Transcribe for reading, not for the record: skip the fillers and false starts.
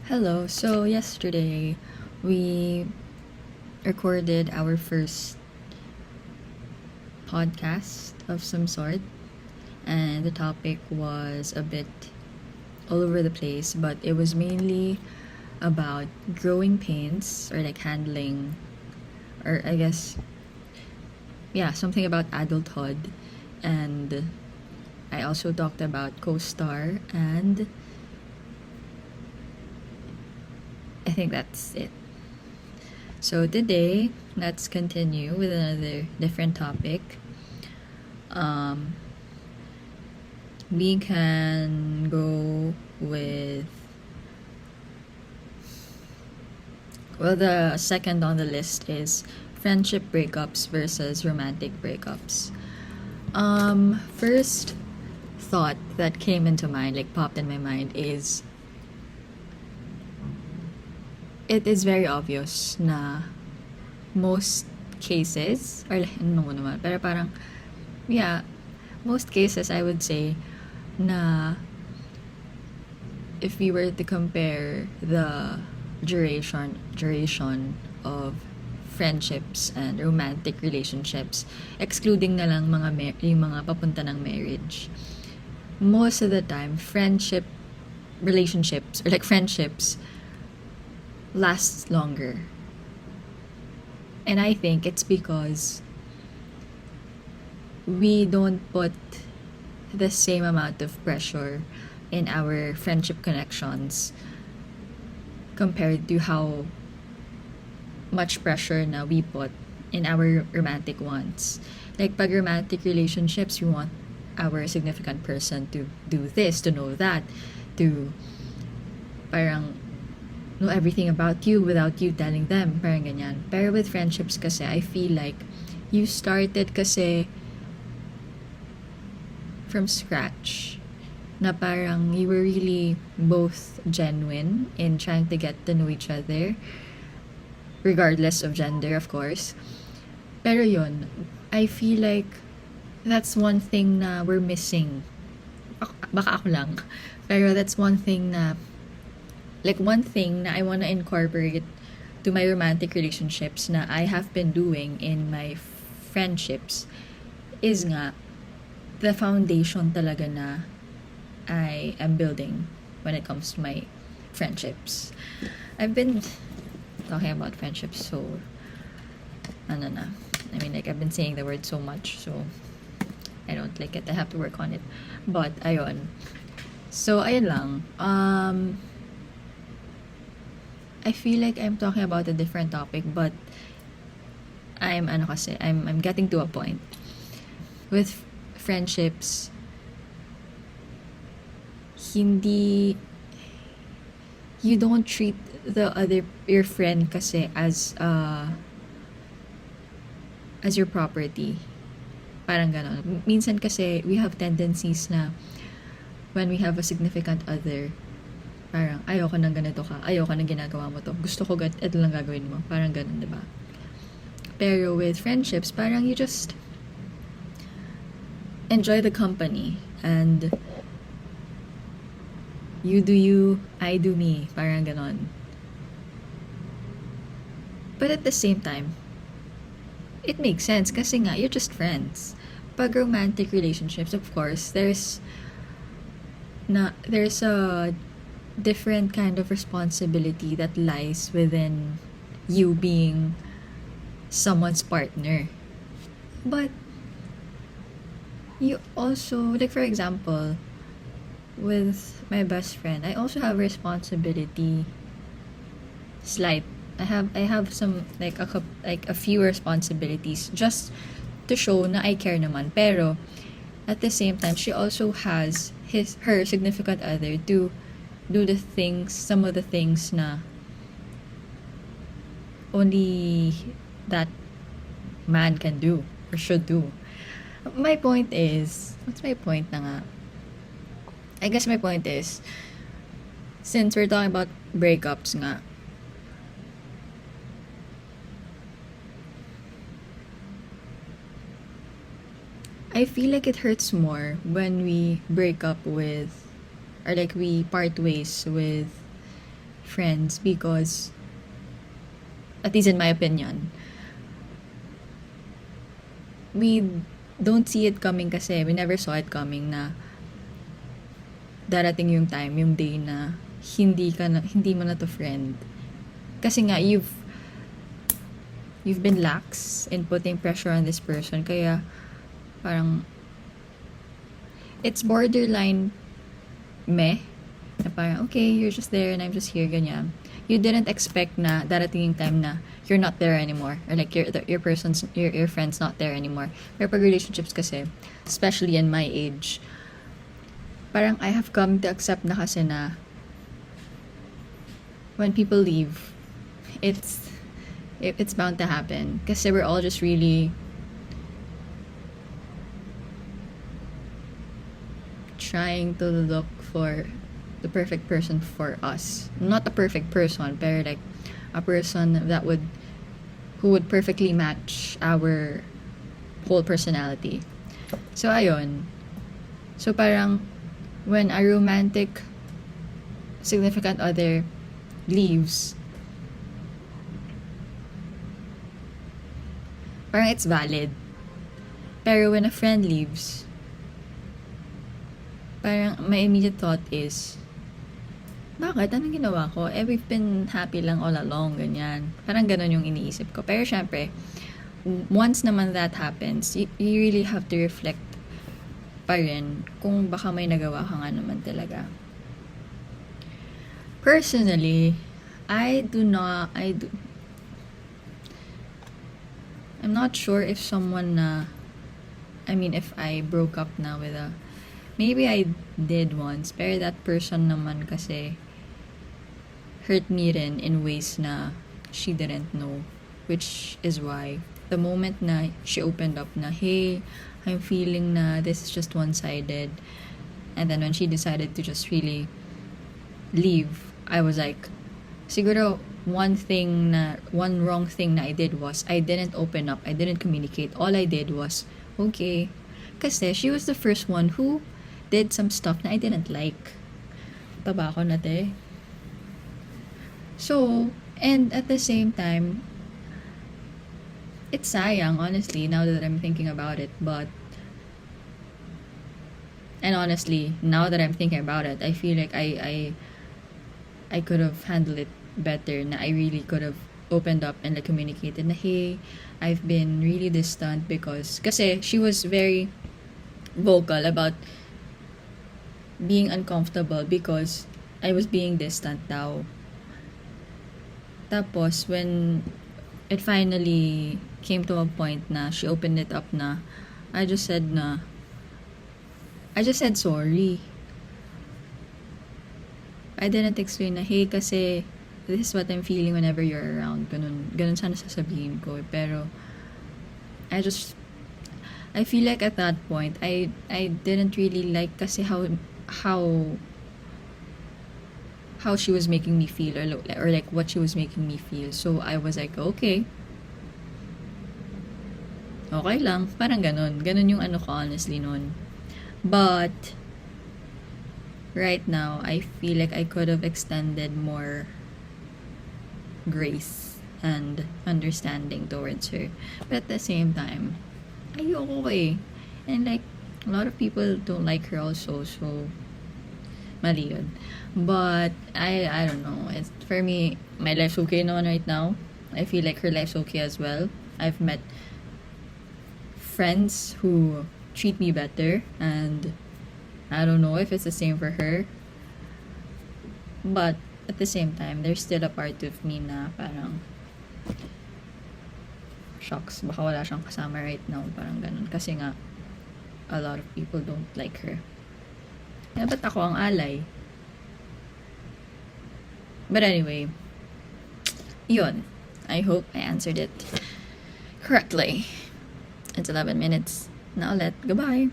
Hello. So yesterday we recorded our first podcast of some sort, and the topic was a bit all over the place, but it was mainly about growing pains, or like handling, or I guess, yeah, something about adulthood. And I also talked about co-star, and I think that's it. So today, let's continue with another different topic. We can go with, well, the second on the list is friendship breakups versus romantic breakups. First thought that came into mind, like popped in my mind, is it is very obvious na most cases, or like, no naman, pero parang, yeah, most cases I would say na if we were to compare the duration of friendships and romantic relationships, excluding na lang yung mga papunta ng marriage, most of the time relationships or like friendships lasts longer. And I think it's because we don't put the same amount of pressure in our friendship connections compared to how much pressure na we put in our romantic ones. Like, pag romantic relationships, we want our significant person to do this, to know that, to parang know everything about you without you telling them, parang ganyan. Pero with friendships kasi, I feel like you started kasi from scratch, na parang you were really both genuine in trying to get to know each other, regardless of gender, of course. Pero yun, I feel like that's one thing na we're missing. Baka ako lang. Pero that's one thing na, like, one thing na I wanna incorporate to my romantic relationships na I have been doing in my friendships is nga the foundation talaga na I am building when it comes to my friendships. I've been talking about friendships so I mean, like, I've been saying the word so much, so I don't like it. I have to work on it. But ayun. So ayun lang. I feel like I'm talking about a different topic, but I'm getting to a point with friendships. You don't treat your friend kasi as your property. Parang ganon. Minsan kasi we have tendencies na when we have a significant other, parang ayoko nang ganito ka, ayoko nang ginagawa mo to, gusto ko ito lang gagawin mo, parang ganon, diba? Pero with friendships, parang you just enjoy the company, and you do you, I do me, parang ganon. But at the same time, it makes sense kasi nga, you're just friends. Pag romantic relationships, of course, there's a different kind of responsibility that lies within you being someone's partner. But you also, like, for example, with my best friend, I also have responsibility. Slight. I have some, like, a few responsibilities just to show na I care naman. Pero at the same time, she also has her significant other to do some of the things na only that man can do or should do. My point is, what's my point na nga? I guess my point is, since we're talking about breakups nga, I feel like it hurts more when we break up with, or like we part ways with friends because, at least in my opinion, we don't see it coming kasi we never saw it coming na darating yung time, yung day na hindi mo na to friend. Kasi nga, you've been lax in putting pressure on this person. Kaya, parang, it's borderline meh. Na parang, okay, you're just there and I'm just here, ganyan. You didn't expect na darating yung time na you're not there anymore. Or like, your friend's not there anymore. Pero pag relationships kasi, especially in my age, parang I have come to accept na kasi na when people leave, it's bound to happen. Kasi we're all just really trying to look for the perfect person for us. Not a perfect person, pero like a person who would perfectly match our whole personality. So, ayun. So, parang when a romantic significant other leaves, parang it's valid. Pero when a friend leaves, parang my immediate thought is, bakit? Anong ginawa ko? We've been happy lang all along, ganyan. Parang ganun yung iniisip ko. Pero syempre, once naman that happens, you really have to reflect pa rin kung baka may nagawa ka nga naman talaga. Personally, I'm not sure if if I broke up na with maybe I did once, pero that person naman kasi hurt me rin in ways na she didn't know. Which is why, the moment na she opened up na, hey, I'm feeling na this is just one-sided. And then when she decided to just really leave, I was like, siguro one wrong thing na I did was, I didn't open up, I didn't communicate. All I did was, okay. Kasi she was the first one who did some stuff na I didn't like. Taba ako na te. So, and at the same time, it's sayang, honestly, now that I'm thinking about it. And honestly, now that I'm thinking about it, I feel like I could have handled it better. Na I really could have opened up and like communicated na, hey, I've been really distant because kasi she was very vocal about being uncomfortable because I was being distant daw. Tapos, when it finally came to a point na she opened it up na, I just said sorry. I didn't explain na, hey, kasi this is what I'm feeling whenever you're around. Ganun sana sasabihin ko. Pero, I feel like at that point, I didn't really like kasi how she was making me feel or like what she was making me feel. So I was like, okay lang, parang ganun yung ano ko honestly nun. But right now I feel like I could have extended more grace and understanding towards her, but at the same time ayoko and like a lot of people don't like her also, so mali yun. But I don't know. It's, for me, my life's okay naman right now. I feel like her life's okay as well. I've met friends who treat me better, and I don't know if it's the same for her. But at the same time, there's still a part of me na parang shocks, baka wala siyang kasama right now. Parang ganun. Kasi nga, a lot of people don't like her. Yeah, ba't ako ang alay? But anyway, yun. I hope I answered it correctly. It's 11 minutes. Now goodbye.